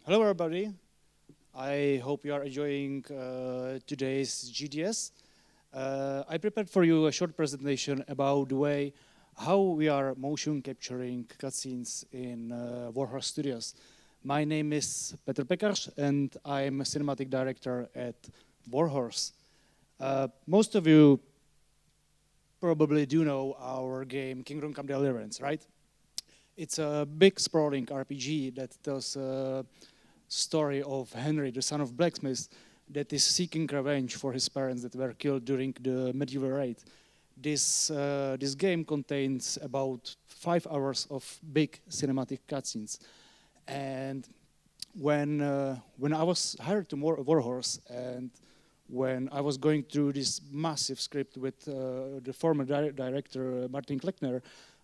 Hello, everybody. I hope you are enjoying today's GDS. I prepared for you a short presentation about the way how we are motion capturing cutscenes in Warhorse Studios. My name is Petr Pekař, and I'm a cinematic director at Warhorse. Most of you probably do know our game Kingdom Come Deliverance, right? It's a big sprawling RPG that tells a story of Henry, the son of blacksmith, that is seeking revenge for his parents that were killed during the medieval raid. This game contains about 5 hours of big cinematic cutscenes. And when I was hired to Warhorse and when I was going through this massive script with the former director Martin Kleckner,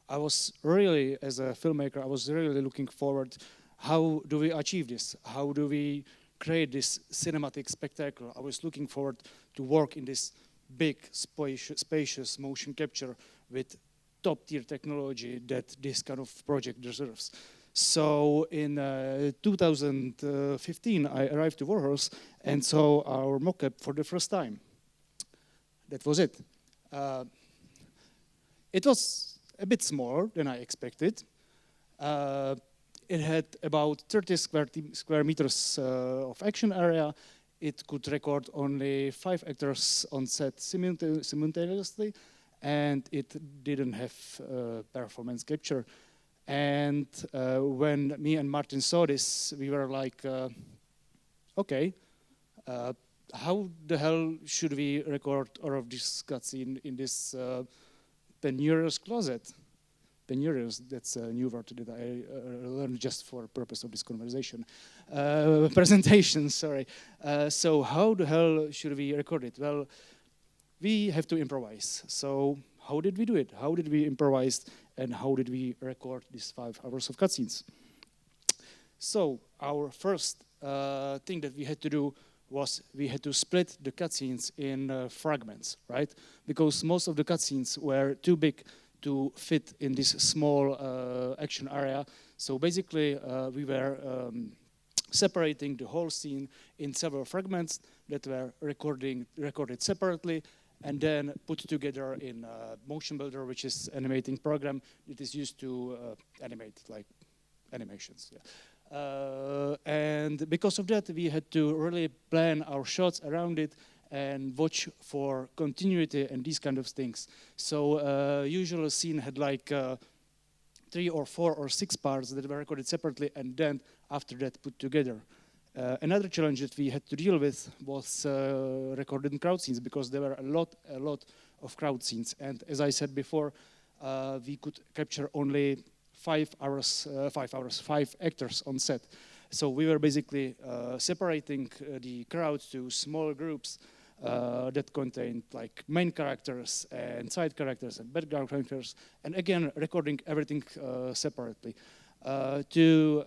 I was really, as a filmmaker, I was really looking forward, how do we achieve this? How do we create this cinematic spectacle? I was looking forward to work in this big, spacious motion capture with top-tier technology that this kind of project deserves. So in 2015, I arrived to Warhorse and saw our mock-up for the first time. That was it. It was a bit smaller than I expected. It had about 30 square meters of action area. It could record only 5 actors on set simultaneously, and it didn't have performance capture. And when me and Martin saw this, we were like, okay, how the hell should we record all of this cutscene in this penurious closet? Penurious, that's a new word that I learned just for the purpose of this conversation. Presentation, sorry. So how the hell should we record it? Well, we have to improvise. So how did we do it? How did we improvise and how did we record these 5 hours of cutscenes? So our first thing that we had to do was we had to split the cutscenes in fragments, right? Because most of the cutscenes were too big to fit in this small action area. So basically, we were separating the whole scene in several fragments that were recorded separately and then put together in a motion builder, which is animating program that is used to animate like animations. Yeah. And because of that, we had to really plan our shots around it and watch for continuity and these kind of things. So usually a scene had like 3 or 4 or 6 parts that were recorded separately and then after that put together. Another challenge that we had to deal with was recording crowd scenes because there were a lot of crowd scenes. And as I said before, we could capture only 5 actors on set. So we were basically separating the crowd to small groups that contained like main characters and side characters and background characters, and again recording everything separately. To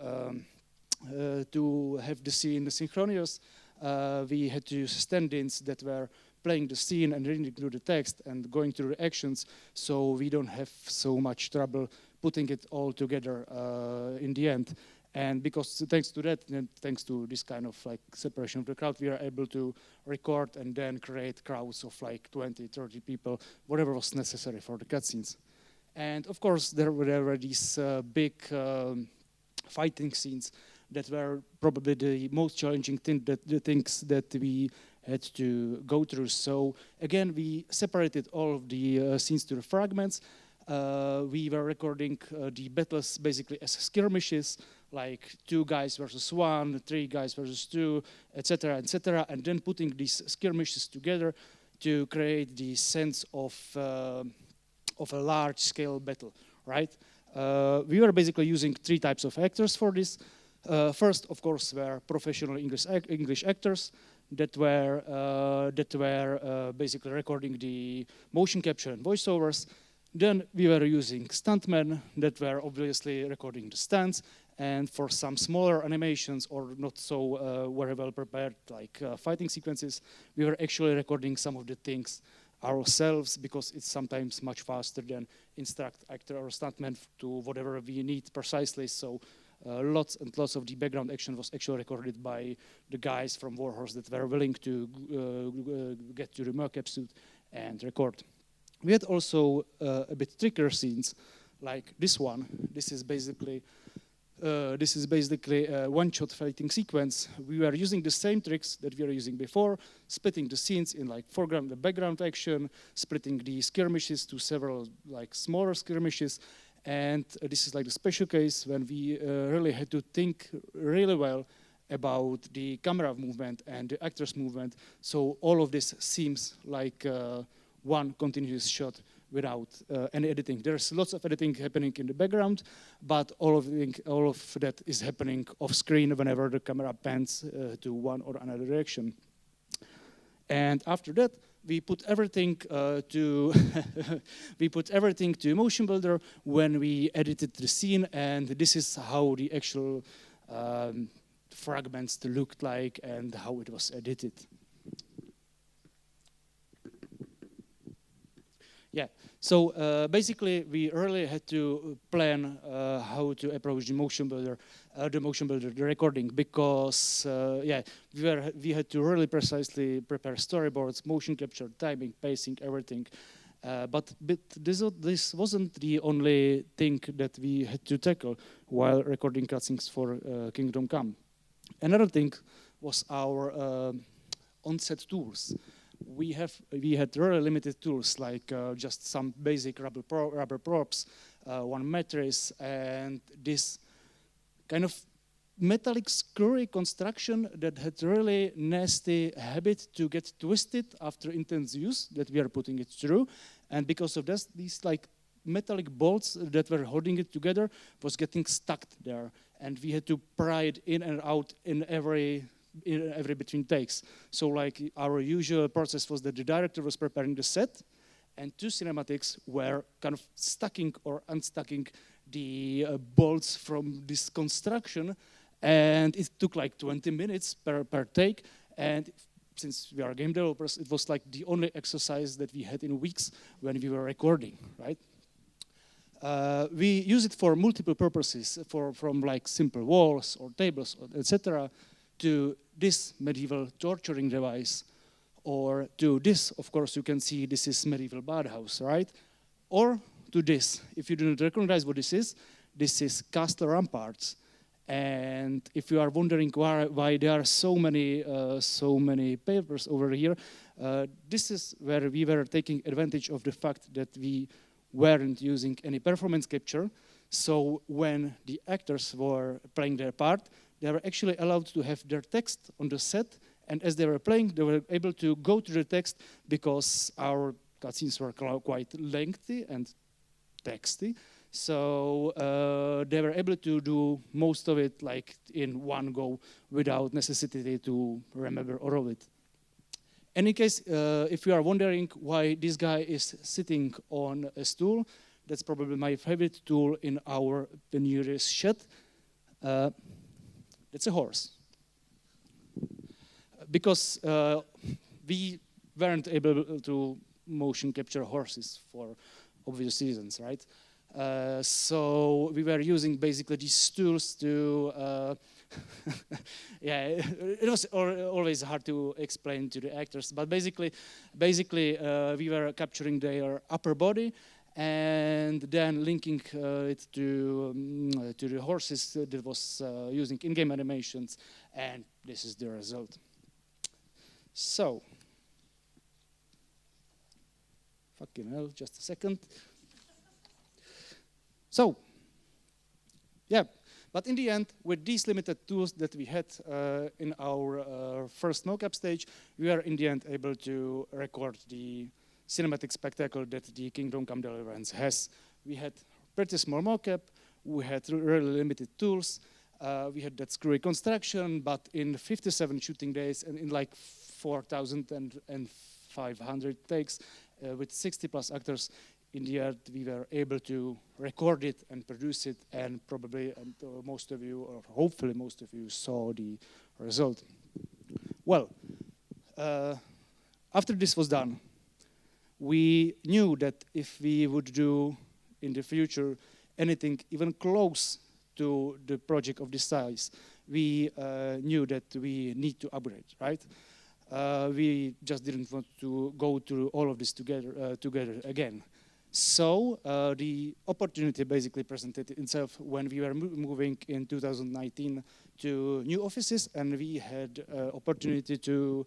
have the scene synchronous, we had to use stand-ins that were playing the scene and reading through the text and going through the actions, so we don't have so much trouble putting it all together in the end. And because thanks to that, and thanks to this kind of like separation of the crowd, we are able to record and then create crowds of like 20, 30 people, whatever was necessary for the cutscenes. And of course, there were these big fighting scenes that were probably the most challenging things that we had to go through. So again, we separated all of the scenes to the fragments. We were recording the battles basically as skirmishes, like 2 guys versus 1, 3 guys versus 2, etc., etc., and then putting these skirmishes together to create the sense of a large-scale battle, right? We were basically using 3 types of actors for this. First, of course, were professional English actors that were basically recording the motion capture and voiceovers. Then we were using stuntmen that were obviously recording the stunts, and for some smaller animations or not so very well prepared, like fighting sequences, we were actually recording some of the things ourselves because it's sometimes much faster than instruct actor or stuntman to whatever we need precisely. So lots and lots of the background action was actually recorded by the guys from Warhorse that were willing to get to the mocap suit and record. We had also a bit trickier scenes, like this one. This is basically a one-shot fighting sequence. We were using the same tricks that we were using before, splitting the scenes in like foreground and background action, splitting the skirmishes to several like smaller skirmishes. And this is like the special case when we really had to think really well about the camera movement and the actor's movement. So all of this seems like one continuous shot without any editing. There's lots of editing happening in the background, but all of that is happening off screen whenever the camera pans to one or another direction. And after that, we put everything to Motion Builder when we edited the scene, and this is how the actual fragments looked like and how it was edited. Yeah, so basically we really had to plan how to approach the Motion Builder, the recording, because yeah, we had to really precisely prepare storyboards, motion capture, timing, pacing, everything. But this wasn't the only thing that we had to tackle while recording cutscenes for Kingdom Come. Another thing was our on-set tools. We had really limited tools, like just some basic rubber props, one mattress, and this kind of metallic screwy construction that had really nasty habit to get twisted after intense use that we are putting it through. And because of this, these like metallic bolts that were holding it together was getting stuck there. And we had to pry it in and out in every between takes. So like our usual process was that the director was preparing the set and two cinematics were kind of stacking or unstacking the bolts from this construction, and it took like 20 minutes per take. And since we are game developers, it was like the only exercise that we had in weeks when we were recording, right? We use it for multiple purposes, from like simple walls or tables, etc., to this medieval torturing device, or to this, of course, you can see this is medieval bathhouse, right? Or to this. If you do not recognize what this is castle ramparts. And if you are wondering why there are so many papers over here, this is where we were taking advantage of the fact that we weren't using any performance capture. So when the actors were playing their part, they were actually allowed to have their text on the set, and as they were playing, they were able to go to the text because our cutscenes were quite lengthy and texty. So they were able to do most of it like in one go without necessity to remember all of it. In any case, if you are wondering why this guy is sitting on a stool, that's probably my favorite tool in our penurious shed. It's a horse. Because we weren't able to motion capture horses for obvious reasons, right? So we were using basically these tools to, yeah, it was always hard to explain to the actors, but basically we were capturing their upper body and then linking it to the horses that was using in-game animations, and this is the result. So, fucking hell, just a second. So, yeah, but in the end, with these limited tools that we had in our first mocap stage, we were in the end able to record the cinematic spectacle that the Kingdom Come Deliverance has. We had pretty small mocap, we had really limited tools, we had that screwy construction, but in 57 shooting days and in like 4,500 takes with 60 plus actors, in the end we were able to record it and produce it, and probably most of you, or hopefully most of you, saw the result. Well, after this was done, we knew that if we would do in the future anything even close to the project of this size, we knew that we need to upgrade, right? We just didn't want to go through all of this together again. So the opportunity basically presented itself when we were moving in 2019 to new offices, and we had opportunity to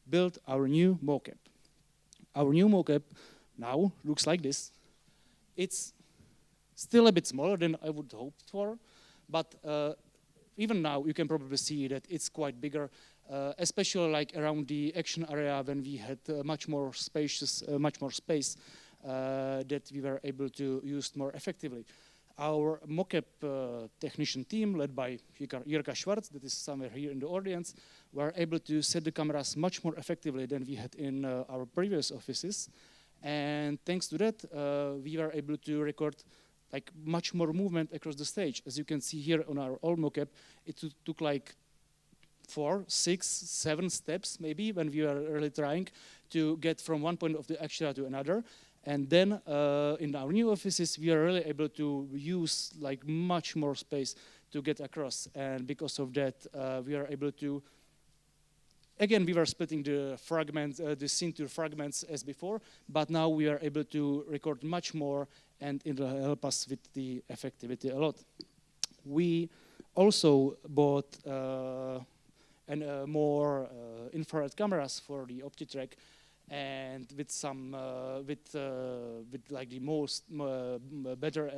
build our new mocap. Our new mocap now looks like this. It's still a bit smaller than I would hope for, but even now you can probably see that it's quite bigger, especially like around the action area when we had much more space that we were able to use more effectively. Our mocap technician team, led by Jirka Schwarz, that is somewhere here in the audience, were able to set the cameras much more effectively than we had in our previous offices. And thanks to that, we were able to record like much more movement across the stage. As you can see here on our old mocap, it took like 4, 6, 7 steps maybe when we were really trying to get from one point of the action to another. And then in our new offices, we are really able to use like much more space to get across. And because of that, we are able to, again, we were splitting the fragments, the scene to fragments as before, but now we are able to record much more, and it will help us with the effectivity a lot. We also bought more infrared cameras for the OptiTrack, and with some with like the most better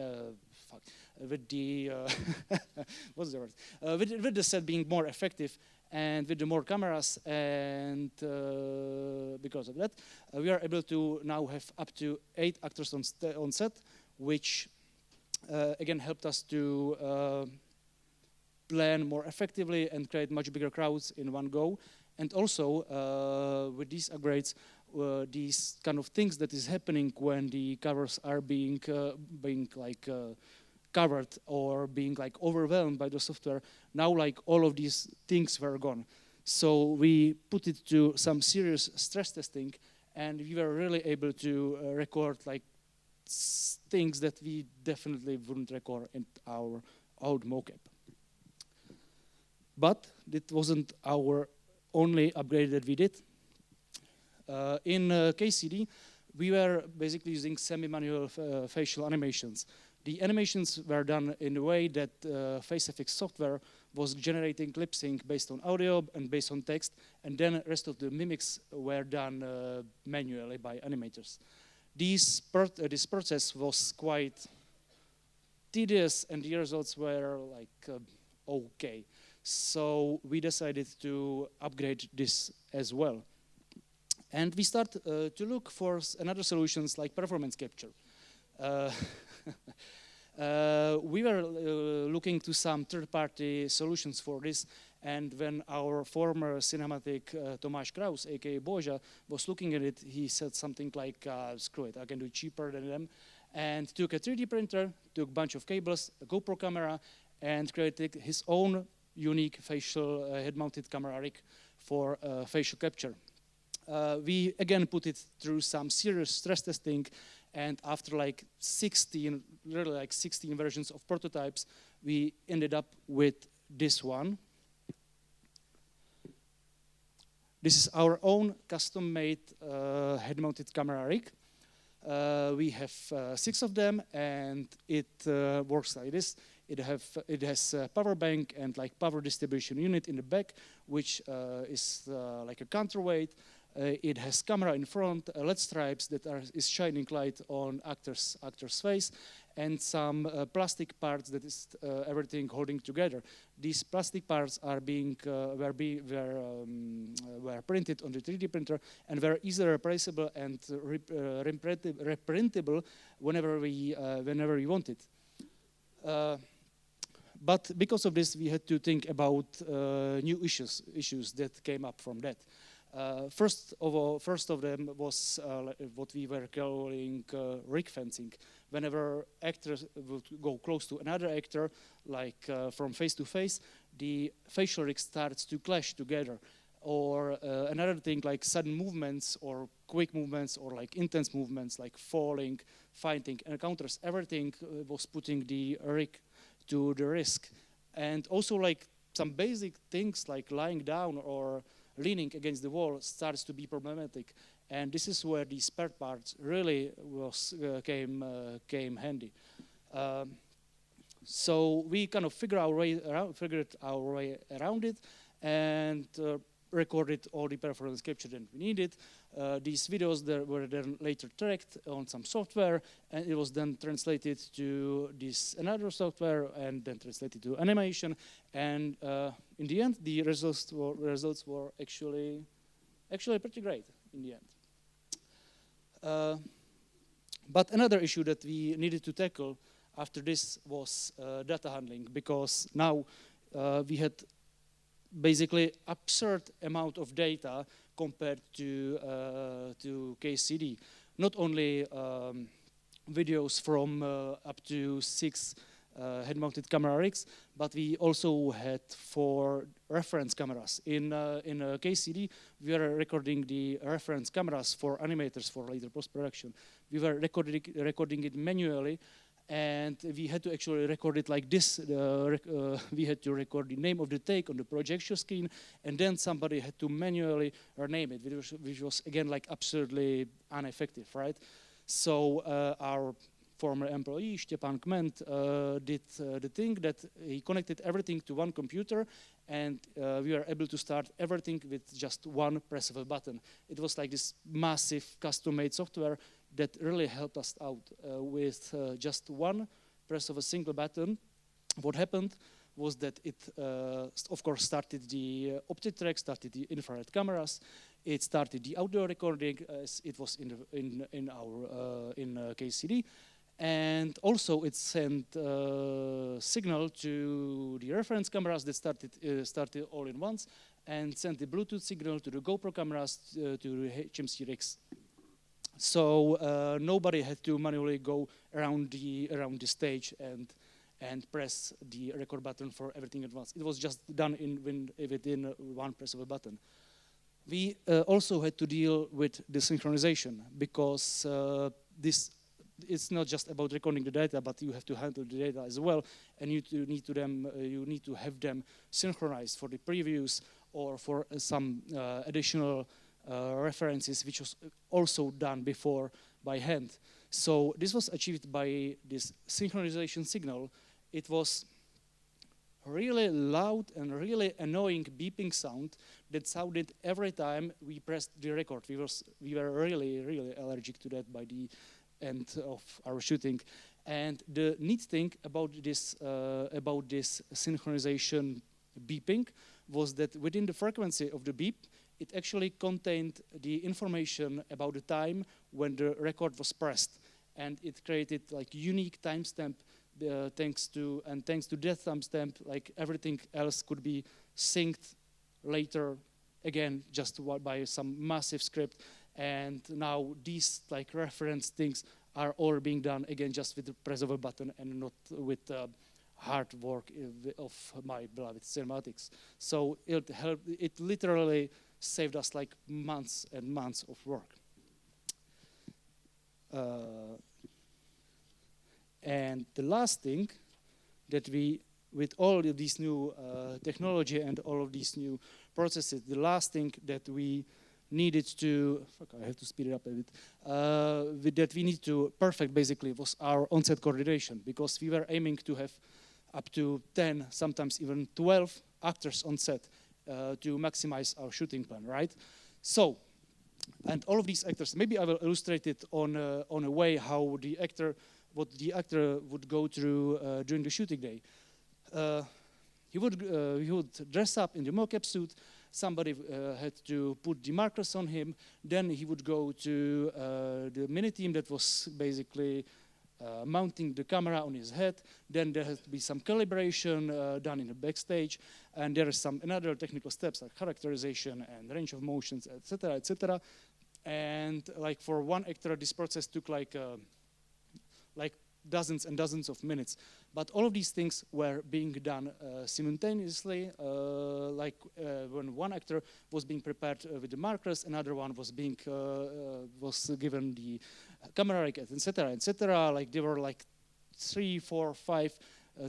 with the what's the word with the set being more effective and with the more cameras, and because of that we are able to now have up to 8 actors on set, which again helped us to plan more effectively and create much bigger crowds in one go. And also with these upgrades, these kind of things that is happening when the covers are being like covered or being like overwhelmed by the software, now like all of these things were gone. So we put it to some serious stress testing, and we were really able to record like things that we definitely wouldn't record in our old mocap. But it wasn't our only upgrade that we did. In KCD, we were basically using semi-manual facial animations. The animations were done in a way that FaceFX software was generating lip sync based on audio and based on text, and then the rest of the mimics were done manually by animators. This process was quite tedious, and the results were like okay. So we decided to upgrade this as well. And we start to look for another solutions like performance capture. We were looking to some third-party solutions for this, and when our former cinematic Tomáš Kraus, aka Boža, was looking at it, he said something like, screw it, I can do cheaper than them, and took a 3D printer, took a bunch of cables, a GoPro camera, and created his own unique facial head-mounted camera rig for facial capture. We again put it through some serious stress testing, and after like 16 versions of prototypes, we ended up with this one. This is our own custom-made head-mounted camera rig. We have 6 of them, and it works like this. It has a power bank and like power distribution unit in the back, which is like a counterweight. It has camera in front, LED stripes that is shining light on actor's face, and some plastic parts that is everything holding together. These plastic parts are were printed on the 3D printer and were easily replaceable and reprintable whenever we wanted. But because of this, we had to think about new issues that came up from that. First of them was what we were calling rig fencing. Whenever actors would go close to another actor, like from face to face, the facial rig starts to clash together. Or another thing like sudden movements or quick movements or like intense movements like falling, fighting, encounters, everything was putting the rig to the risk. And also like some basic things like lying down or leaning against the wall starts to be problematic. And this is where the spare parts really came handy. So we kind of figured our way around it, and recorded all the performance capture that we needed. These videos were then later tracked on some software, and it was then translated to this another software, and then translated to animation. And in the end, the results were actually pretty great in the end. But another issue that we needed to tackle after this was data handling, because now we had basically absurd amount of data compared to KCD. Not only videos from up to 6 head-mounted camera rigs, but we also had 4 reference cameras. In KCD, we were recording the reference cameras for animators for later post-production. We were recording it manually, and we had to actually record it like this. We had to record the name of the take on the projection screen, and then somebody had to manually rename it, which was again like absurdly ineffective, right? So our former employee, Stepan Kment, did the thing that he connected everything to one computer, and we were able to start everything with just one press of a button. It was like this massive custom-made software that really helped us out with just one press of a single button. What happened was that it, of course, started the optic track, started the infrared cameras, it started the outdoor recording, as it was in KCD, and also it sent signal to the reference cameras that started all in once, and sent the Bluetooth signal to the GoPro cameras to the HMC rigs. So nobody had to manually go around the stage and press the record button for everything at once. It was just done within one press of a button. We also had to deal with the synchronization, because it's not just about recording the data, but you have to handle the data as well, and you need to have them synchronized for the previews or for some additional references, which was also done before by hand. So this was achieved by this synchronization signal. It was really loud and really annoying beeping sound that sounded every time we pressed the record. We were really allergic to that by the end of our shooting. And the neat thing about this synchronization beeping was that within the frequency of the beep, it actually contained the information about the time when the record was pressed, and it created like unique timestamp. Thanks to that timestamp, like everything else could be synced later, again just by some massive script. And now these like reference things are all being done again just with the press of a button and not with hard work of my beloved cinematics. So it literally saved us like months and months of work. And the last thing that with all of these new technology and all of these new processes, the last thing that we needed to, I have to speed it up a bit, that we need to perfect basically was our on-set coordination, because we were aiming to have up to 10, sometimes even 12 actors on set to maximize our shooting plan, right? So, and all of these actors, maybe I will illustrate it on a way how what the actor would go through during the shooting day. He would dress up in the mocap suit. Somebody had to put the markers on him. Then he would go to the mini team that was basically mounting the camera on his head. Then there has to be some calibration done in the backstage, and there are some another technical steps like characterization and range of motions, etc., etc. And like for one actor, this process took like dozens and dozens of minutes. But all of these things were being done simultaneously, when one actor was being prepared with the markers, another one was given the camera rig, etc., etc. Like there were like 3, 4, 5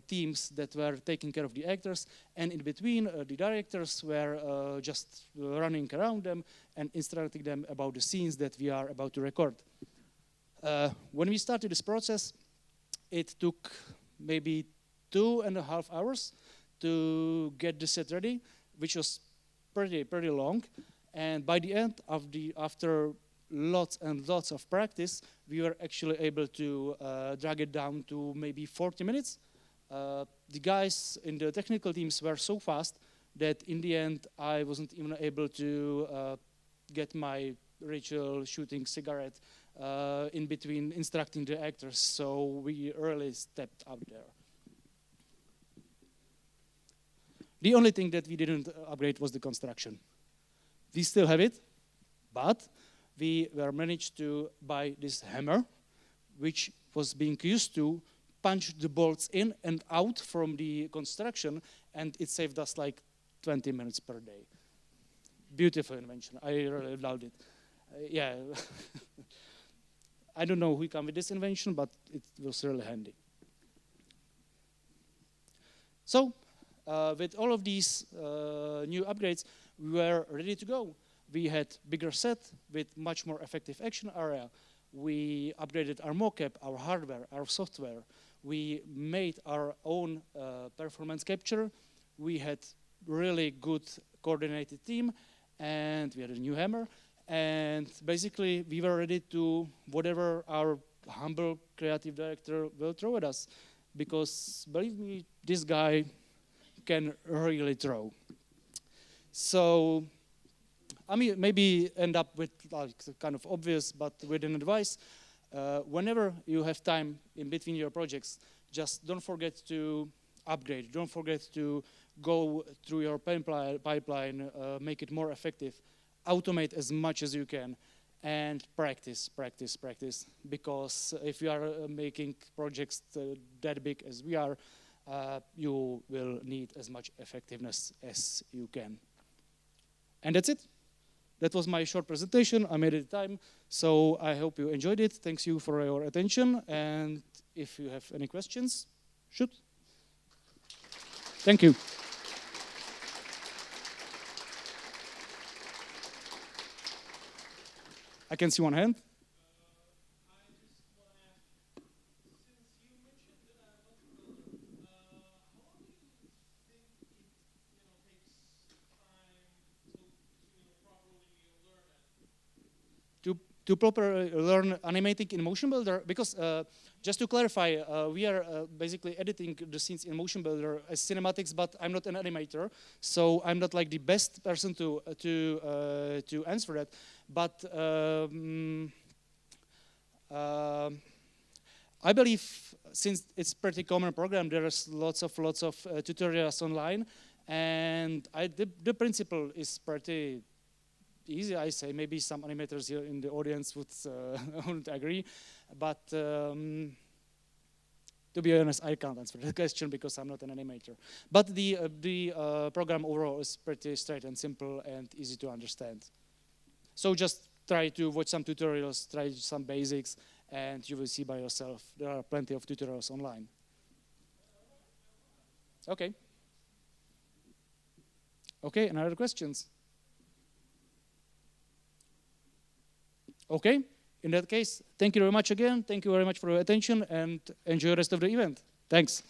teams that were taking care of the actors, and in between, the directors were just running around them and instructing them about the scenes that we are about to record. When we started this process, it took maybe 2.5 hours to get the set ready, which was pretty long. And by the end of after lots and lots of practice, we were actually able to drag it down to maybe 40 minutes. The guys in the technical teams were so fast that in the end, I wasn't even able to get my ritual shooting cigarette in between instructing the actors, so we really stepped out there. The only thing that we didn't upgrade was the construction. We still have it, but we were managed to buy this hammer, which was being used to punch the bolts in and out from the construction, and it saved us like 20 minutes per day. Beautiful invention. I really loved it. Yeah. I don't know who came with this invention, but it was really handy. So, with all of these new upgrades, we were ready to go. We had bigger set with much more effective action area. We upgraded our mocap, our hardware, our software. We made our own performance capture. We had really good coordinated team, and we had a new hammer. And basically, we were ready to whatever our humble creative director will throw at us. Because believe me, this guy can really throw. So, I mean, maybe end up with like kind of obvious, but with an advice. Whenever you have time in between your projects, just don't forget to upgrade. Don't forget to go through your pipeline, make it more effective. Automate as much as you can, and practice. Because if you are making projects that big as we are, you will need as much effectiveness as you can. And that's it. That was my short presentation. I made it time, so I hope you enjoyed it. Thanks you for your attention, and if you have any questions, shoot. Thank you. I can see one hand. To properly learn animating in Motion Builder, because just to clarify, we are basically editing the scenes in Motion Builder as cinematics, but I'm not an animator, so I'm not like the best person to answer that. But I believe since it's pretty common program, there's lots of tutorials online, and the principle is pretty easy, I say. Maybe some animators here in the audience wouldn't agree, but to be honest, I can't answer the question because I'm not an animator. But the program overall is pretty straight and simple and easy to understand. So just try to watch some tutorials, try some basics, and you will see by yourself. There are plenty of tutorials online. Okay. Okay, any other questions? Okay, in that case, thank you very much again. Thank you very much for your attention, and enjoy the rest of the event. Thanks.